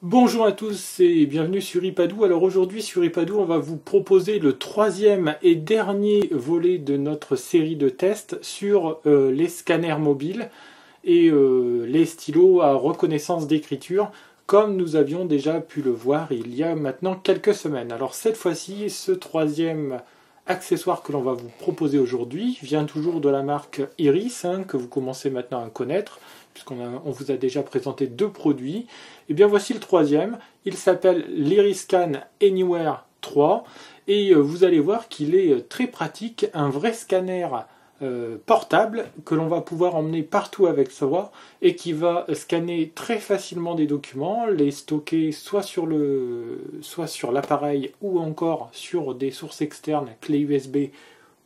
Bonjour à tous et bienvenue sur iPadou. Alors aujourd'hui sur iPadou, on va vous proposer le troisième et dernier volet de notre série de tests sur les scanners mobiles et les stylos à reconnaissance d'écriture, comme nous avions déjà pu le voir il y a maintenant quelques semaines. Alors cette fois-ci, ce troisième accessoire que l'on va vous proposer aujourd'hui vient toujours de la marque Iris, que vous commencez maintenant à connaître, puisqu'on vous a déjà présenté deux produits. Et bien voici le troisième, il s'appelle l'Iriscan Anywhere 3, et vous allez voir qu'il est très pratique, un vrai scanner portable que l'on va pouvoir emmener partout avec soi et qui va scanner très facilement des documents, les stocker soit sur l'appareil ou encore sur des sources externes, clé USB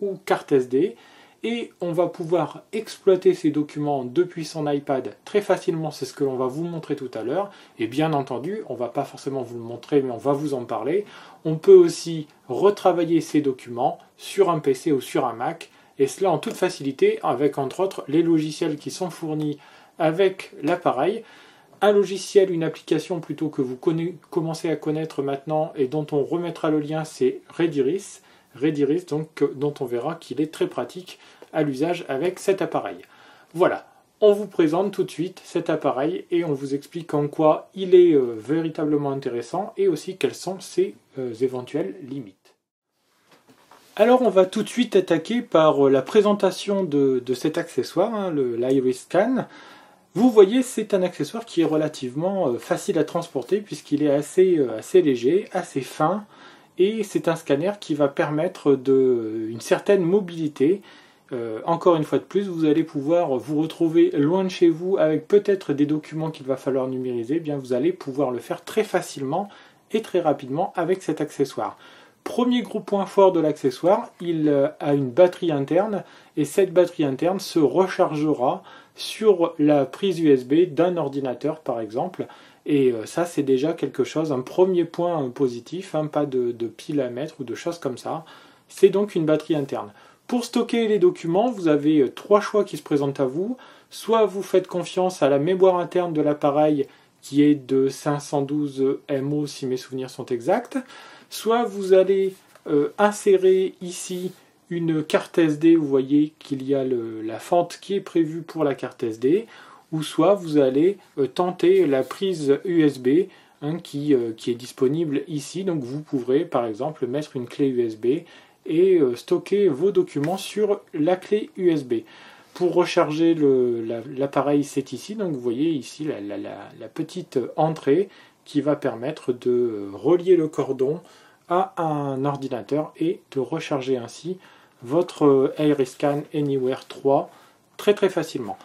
ou carte SD. Et on va pouvoir exploiter ces documents depuis son iPad très facilement, c'est ce que l'on va vous montrer tout à l'heure. Et bien entendu, on ne va pas forcément vous le montrer, mais on va vous en parler. On peut aussi retravailler ces documents sur un PC ou sur un Mac, et cela en toute facilité, avec entre autres les logiciels qui sont fournis avec l'appareil. Un logiciel, une application plutôt que vous commencez à connaître maintenant et dont on remettra le lien, c'est Rediris. Rediris, donc, dont on verra qu'il est très pratique à l'usage avec cet appareil. Voilà, on vous présente tout de suite cet appareil et on vous explique en quoi il est véritablement intéressant et aussi quelles sont ses éventuelles limites. Alors on va tout de suite attaquer par la présentation de cet accessoire, l'Iriscan. Vous voyez, c'est un accessoire qui est relativement facile à transporter puisqu'il est assez léger, assez fin. Et c'est un scanner qui va permettre une certaine mobilité. Encore une fois de plus, vous allez pouvoir vous retrouver loin de chez vous avec peut-être des documents qu'il va falloir numériser. Eh bien, vous allez pouvoir le faire très facilement et très rapidement avec cet accessoire. Premier gros point fort de l'accessoire, il a une batterie interne et cette batterie interne se rechargera sur la prise USB d'un ordinateur par exemple. Et ça, c'est déjà quelque chose, un premier point positif, pas de pile à mettre ou de choses comme ça. C'est donc une batterie interne. Pour stocker les documents, vous avez trois choix qui se présentent à vous. Soit vous faites confiance à la mémoire interne de l'appareil qui est de 512 MO si mes souvenirs sont exacts. Soit vous allez insérer ici une carte SD, vous voyez qu'il y a la fente qui est prévue pour la carte SD. Ou soit vous allez tenter la prise USB qui est disponible ici. Donc vous pourrez par exemple mettre une clé USB et stocker vos documents sur la clé USB. Pour recharger l'appareil, c'est ici. Donc vous voyez ici la petite entrée qui va permettre de relier le cordon à un ordinateur et de recharger ainsi votre Iriscan Anywhere 3 très très facilement.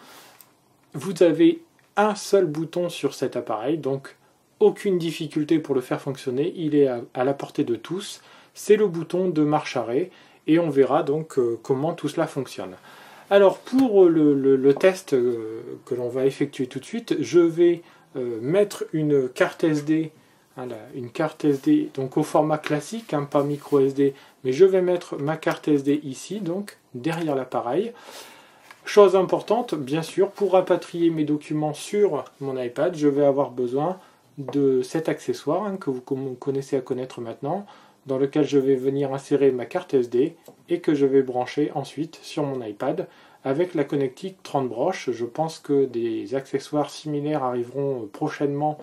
Vous avez un seul bouton sur cet appareil, donc aucune difficulté pour le faire fonctionner, il est à la portée de tous. C'est le bouton de marche arrêt et on verra donc comment tout cela fonctionne. Alors pour le test que l'on va effectuer tout de suite, je vais mettre une carte SD, une carte SD donc au format classique, pas micro SD, mais je vais mettre ma carte SD ici, donc derrière l'appareil. Chose importante, bien sûr, pour rapatrier mes documents sur mon iPad, je vais avoir besoin de cet accessoire que vous connaissez à connaître maintenant, dans lequel je vais venir insérer ma carte SD et que je vais brancher ensuite sur mon iPad avec la connectique 30 broches. Je pense que des accessoires similaires arriveront prochainement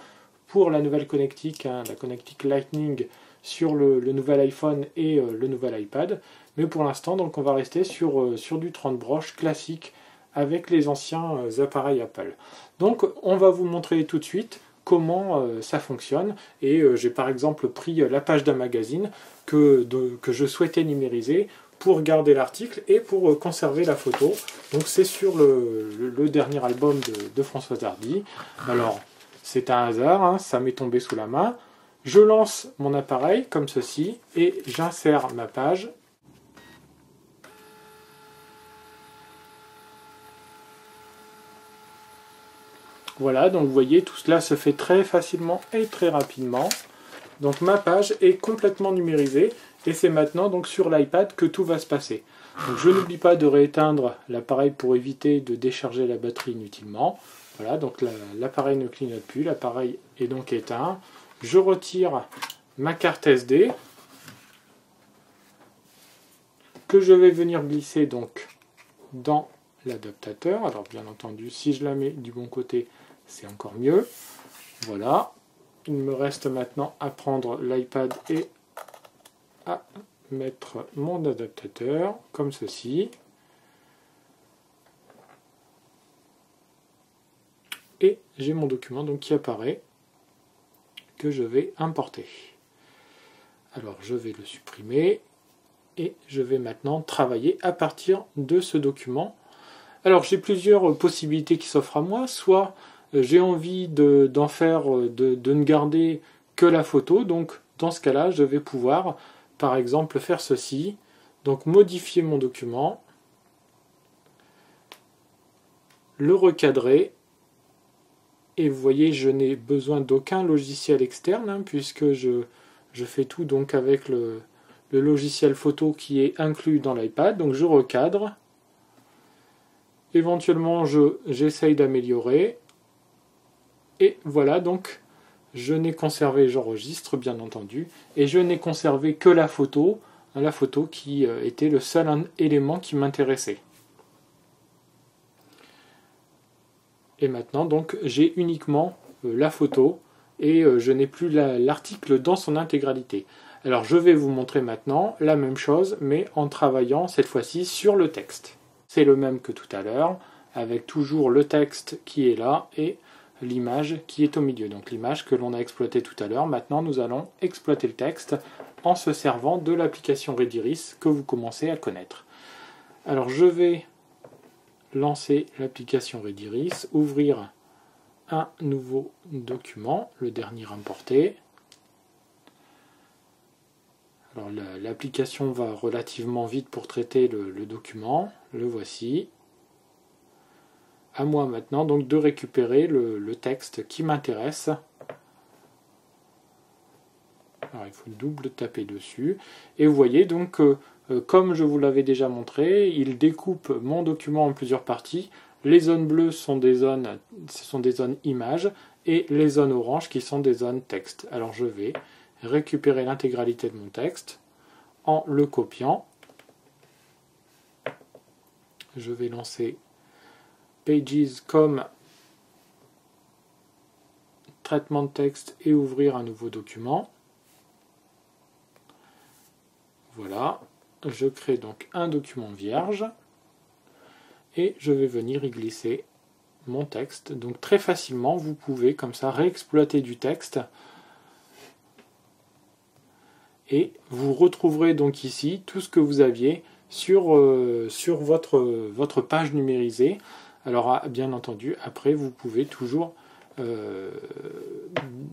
pour la nouvelle connectique, la connectique Lightning sur le nouvel iPhone et le nouvel iPad. Mais pour l'instant, donc, on va rester sur du 30 broches classique avec les anciens appareils Apple. Donc on va vous montrer tout de suite comment ça fonctionne. Et j'ai par exemple pris la page d'un magazine que je souhaitais numériser pour garder l'article et pour conserver la photo. Donc c'est sur le dernier album de Françoise Hardy. Alors c'est un hasard, ça m'est tombé sous la main. Je lance mon appareil comme ceci et j'insère ma page. Voilà, donc vous voyez, tout cela se fait très facilement et très rapidement. Donc ma page est complètement numérisée et c'est maintenant donc sur l'iPad que tout va se passer. Donc je n'oublie pas de rééteindre l'appareil pour éviter de décharger la batterie inutilement. Voilà, donc l'appareil ne clignote plus, l'appareil est donc éteint. Je retire ma carte SD que je vais venir glisser donc dans l'adaptateur. Alors bien entendu, si je la mets du bon côté, c'est encore mieux. Voilà. Il me reste maintenant à prendre l'iPad et à mettre mon adaptateur comme ceci. Et j'ai mon document donc qui apparaît, que je vais importer. Alors je vais le supprimer et je vais maintenant travailler à partir de ce document. Alors j'ai plusieurs possibilités qui s'offrent à moi. Soit j'ai envie de ne garder que la photo. Donc dans ce cas-là, je vais pouvoir par exemple faire ceci. Donc modifier mon document, le recadrer. Et vous voyez, je n'ai besoin d'aucun logiciel externe, puisque je fais tout donc avec le logiciel photo qui est inclus dans l'iPad. Donc je recadre. Éventuellement, j'essaye d'améliorer. Et voilà, donc je n'ai conservé, j'enregistre bien entendu, et je n'ai conservé que la photo qui était le seul élément qui m'intéressait. Et maintenant, donc, j'ai uniquement la photo et je n'ai plus l'article dans son intégralité. Alors, je vais vous montrer maintenant la même chose, mais en travaillant cette fois-ci sur le texte. C'est le même que tout à l'heure, avec toujours le texte qui est là et l'image qui est au milieu. Donc, l'image que l'on a exploitée tout à l'heure. Maintenant, nous allons exploiter le texte en se servant de l'application Rediris que vous commencez à connaître. Alors, je vais lancer l'application Rediris, ouvrir un nouveau document, le dernier importé. Alors l'application va relativement vite pour traiter le document, le voici. À moi maintenant donc de récupérer le texte qui m'intéresse. Alors il faut double taper dessus. Et vous voyez donc comme je vous l'avais déjà montré, il découpe mon document en plusieurs parties. Les zones bleues sont des zones images et les zones oranges qui sont des zones texte. Alors je vais récupérer l'intégralité de mon texte en le copiant. Je vais lancer Pages comme traitement de texte et ouvrir un nouveau document. Voilà. Je crée donc un document vierge et je vais venir y glisser mon texte. Donc très facilement, vous pouvez comme ça réexploiter du texte et vous retrouverez donc ici tout ce que vous aviez sur votre page numérisée. Alors bien entendu, après vous pouvez toujours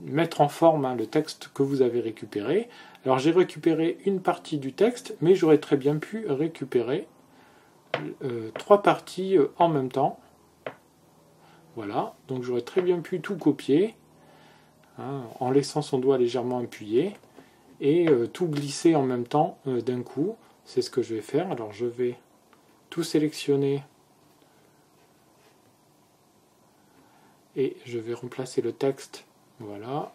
mettre en forme le texte que vous avez récupéré. Alors j'ai récupéré une partie du texte, mais j'aurais très bien pu récupérer trois parties en même temps. Voilà, donc j'aurais très bien pu tout copier en laissant son doigt légèrement appuyé et tout glisser en même temps d'un coup. C'est ce que je vais faire. Alors je vais tout sélectionner et je vais remplacer le texte. Voilà.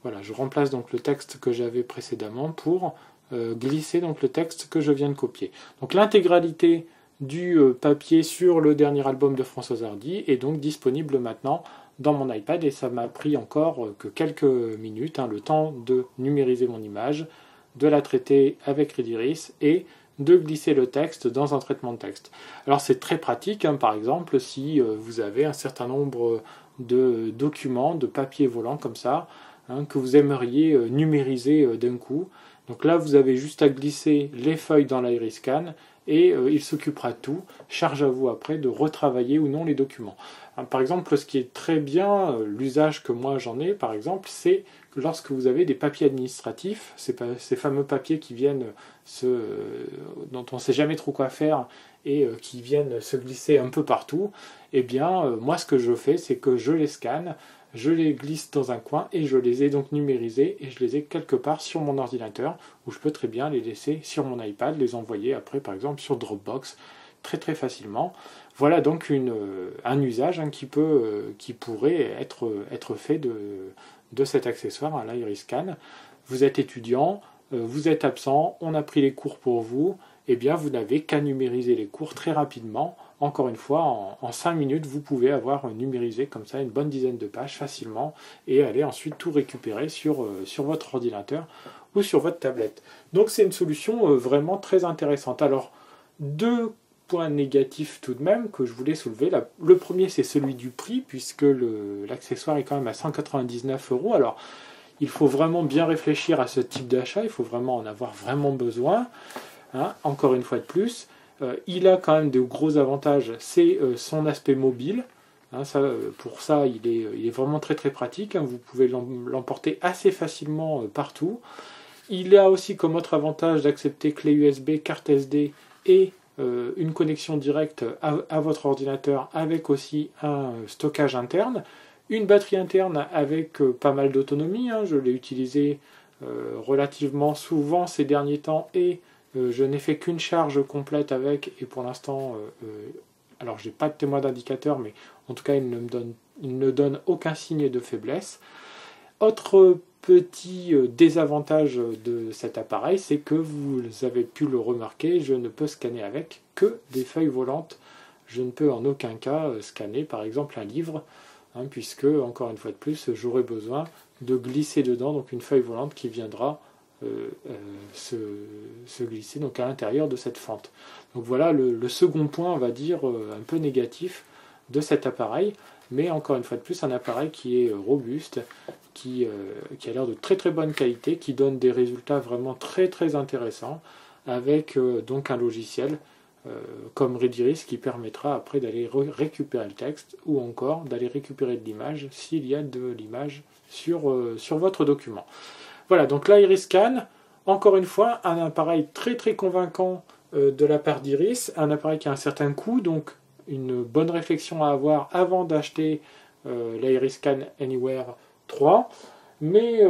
Voilà, je remplace donc le texte que j'avais précédemment pour glisser donc le texte que je viens de copier. Donc l'intégralité du papier sur le dernier album de Françoise Hardy est donc disponible maintenant dans mon iPad et ça m'a pris encore que quelques minutes, le temps de numériser mon image, de la traiter avec Rediris et de glisser le texte dans un traitement de texte. Alors c'est très pratique, par exemple si vous avez un certain nombre de documents, de papiers volants comme ça, que vous aimeriez numériser d'un coup. Donc là, vous avez juste à glisser les feuilles dans l'Iriscan et il s'occupera de tout. Charge à vous après de retravailler ou non les documents. Par exemple, ce qui est très bien, l'usage que moi j'en ai, par exemple, c'est que lorsque vous avez des papiers administratifs, ces fameux papiers qui viennent dont on ne sait jamais trop quoi faire et qui viennent se glisser un peu partout, eh bien, moi ce que je fais, c'est que je les scanne, je les glisse dans un coin et je les ai donc numérisés et je les ai quelque part sur mon ordinateur où je peux très bien les laisser sur mon iPad, les envoyer après par exemple sur Dropbox très très facilement. Voilà donc un usage qui pourrait être fait de cet accessoire, hein, l'Iriscan. Vous êtes étudiant, vous êtes absent, on a pris les cours pour vous, eh bien vous n'avez qu'à numériser les cours très rapidement. Encore une fois, en 5 minutes, vous pouvez avoir numérisé comme ça une bonne dizaine de pages facilement et aller ensuite tout récupérer sur votre ordinateur ou sur votre tablette. Donc c'est une solution vraiment très intéressante. Alors, deux points négatifs tout de même que je voulais soulever. Le premier, c'est celui du prix, puisque l'accessoire est quand même à 199 €. Alors, il faut vraiment bien réfléchir à ce type d'achat, il faut vraiment en avoir vraiment besoin. Hein, encore une fois de plus, il a quand même de gros avantages, c'est son aspect mobile. Hein, pour ça, il est vraiment très très pratique. Hein, vous pouvez l'emporter assez facilement partout. Il a aussi comme autre avantage d'accepter clé USB, carte SD et une connexion directe à votre ordinateur avec aussi un stockage interne. Une batterie interne avec pas mal d'autonomie. Hein, je l'ai utilisé relativement souvent ces derniers temps et je n'ai fait qu'une charge complète avec, et pour l'instant, alors j'ai pas de témoin d'indicateur, mais en tout cas il ne donne aucun signe de faiblesse. Autre petit désavantage de cet appareil, c'est que vous avez pu le remarquer, je ne peux scanner avec que des feuilles volantes. Je ne peux en aucun cas scanner par exemple un livre, hein, puisque encore une fois de plus, j'aurai besoin de glisser dedans, donc une feuille volante qui viendra se glisser donc à l'intérieur de cette fente. Donc voilà le second point, on va dire, un peu négatif de cet appareil, mais encore une fois de plus, un appareil qui est robuste, qui a l'air de très très bonne qualité, qui donne des résultats vraiment très très intéressants, avec donc un logiciel comme Rediris qui permettra après d'aller récupérer le texte, ou encore d'aller récupérer de l'image s'il y a de l'image sur votre document. Voilà, donc l'Iriscan, encore une fois, un appareil très très convaincant de la part d'Iris, un appareil qui a un certain coût, donc une bonne réflexion à avoir avant d'acheter l'Iriscan Anywhere 3. Mais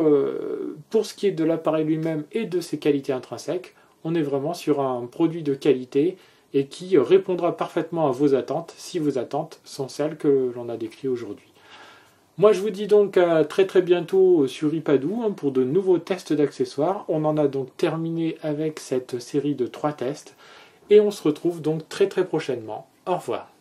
pour ce qui est de l'appareil lui-même et de ses qualités intrinsèques, on est vraiment sur un produit de qualité et qui répondra parfaitement à vos attentes, si vos attentes sont celles que l'on a décrites aujourd'hui. Moi je vous dis donc à très très bientôt sur iPadou pour de nouveaux tests d'accessoires. On en a donc terminé avec cette série de 3 tests et on se retrouve donc très très prochainement. Au revoir.